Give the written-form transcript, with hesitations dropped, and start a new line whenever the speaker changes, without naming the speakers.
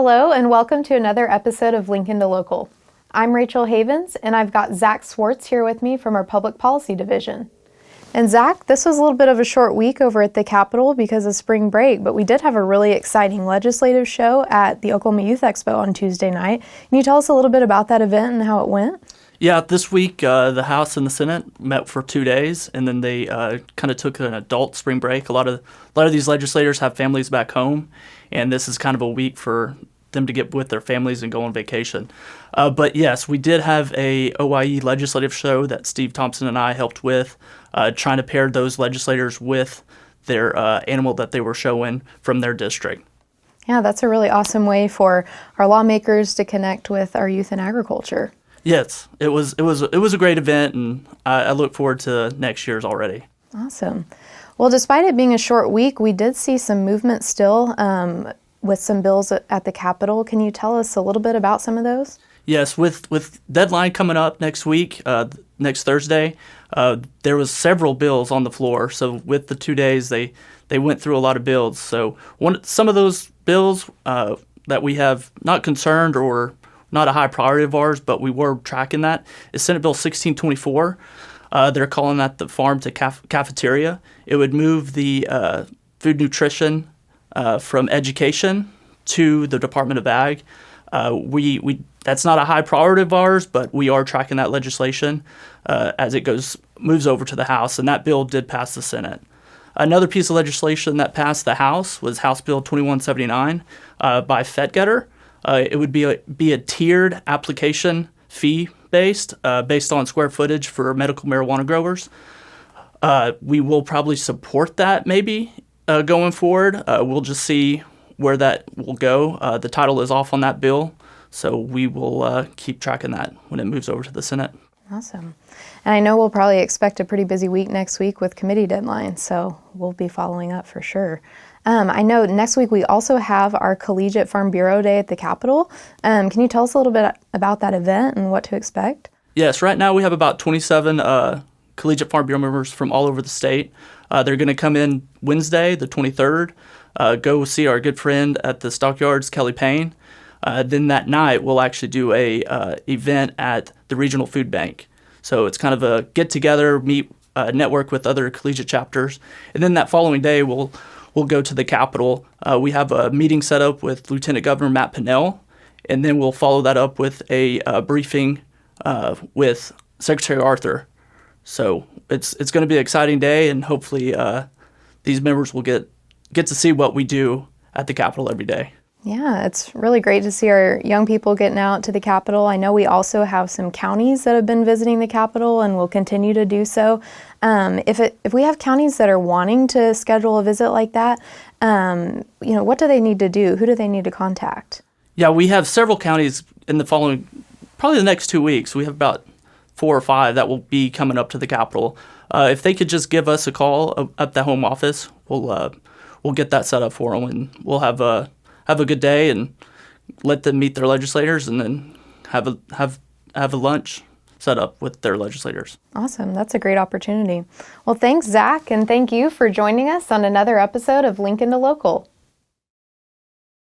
Hello and welcome to another episode of Lincoln to Local. I'm Rachel Havens and I've got Zac Swartz here with me from our Public Policy Division. And Zac, this was a little bit of a short week over at the Capitol because of spring break, but we did have a really exciting legislative show at the Oklahoma Youth Expo on Tuesday night. Can you tell us a little bit about that event and how it went?
Yeah, this week the House and the Senate met for 2 days, and then they kind of took an adult spring break. A lot of these legislators have families back home, and this is kind of a week for them to get with their families and go on vacation. But yes, we did have a OYE Legislative Show that Steve Thompson and I helped with, trying to pair those legislators with their animal that they were showing from their district.
Yeah, that's a really awesome way for our lawmakers to connect with our youth in agriculture.
Yes, it was a great event, and I look forward to next year's already.
Awesome. Well, despite it being a short week, we did see some movement still with some bills at the Capitol. Can you tell us a little bit about some of those?
Yes, with deadline coming up next week, next Thursday, there was several bills on the floor. So with the 2 days, they went through a lot of bills. So some of those bills that we have not concerned or not a high priority of ours, but we were tracking that, is Senate Bill 1624. They're calling that the farm to cafeteria. It would move the food nutrition from education to the Department of Ag. That's not a high priority of ours, but we are tracking that legislation as it moves over to the House, and that bill did pass the Senate. Another piece of legislation that passed the House was House Bill 2179 by Fetgetter. It would be a tiered application fee based on square footage for medical marijuana growers. We will probably support that maybe going forward. We'll just see where that will go. The title is off on that bill, so we will keep tracking that when it moves over to the Senate.
Awesome. And I know we'll probably expect a pretty busy week next week with committee deadlines, so we'll be following up for sure. I know next week we also have our Collegiate Farm Bureau Day at the Capitol. Can you tell us a little bit about that event and what to expect?
Yes, right now we have about 27 Collegiate Farm Bureau members from all over the state. They're going to come in Wednesday, the 23rd, go see our good friend at the Stockyards, Kelly Payne. Then that night we'll actually do a event at the Regional Food Bank. So it's kind of a get-together, network with other collegiate chapters. And then that following day we'll go to the Capitol. We have a meeting set up with Lieutenant Governor Matt Pinnell, and then we'll follow that up with a briefing with Secretary Arthur. So it's going to be an exciting day, and hopefully these members will get to see what we do at the Capitol every day.
Yeah, it's really great to see our young people getting out to the Capitol. I know we also have some counties that have been visiting the Capitol and will continue to do so. If we have counties that are wanting to schedule a visit like that, what do they need to do? Who do they need to contact?
Yeah, we have several counties in probably the next 2 weeks. We have about 4 or 5 that will be coming up to the Capitol. If they could just give us a call at the home office, we'll get that set up for them, and we'll have a good day and let them meet their legislators, and then have a lunch set up with their legislators.
Awesome. That's a great opportunity. Well, thanks, Zac, and thank you for joining us on another episode of Lincoln to Local.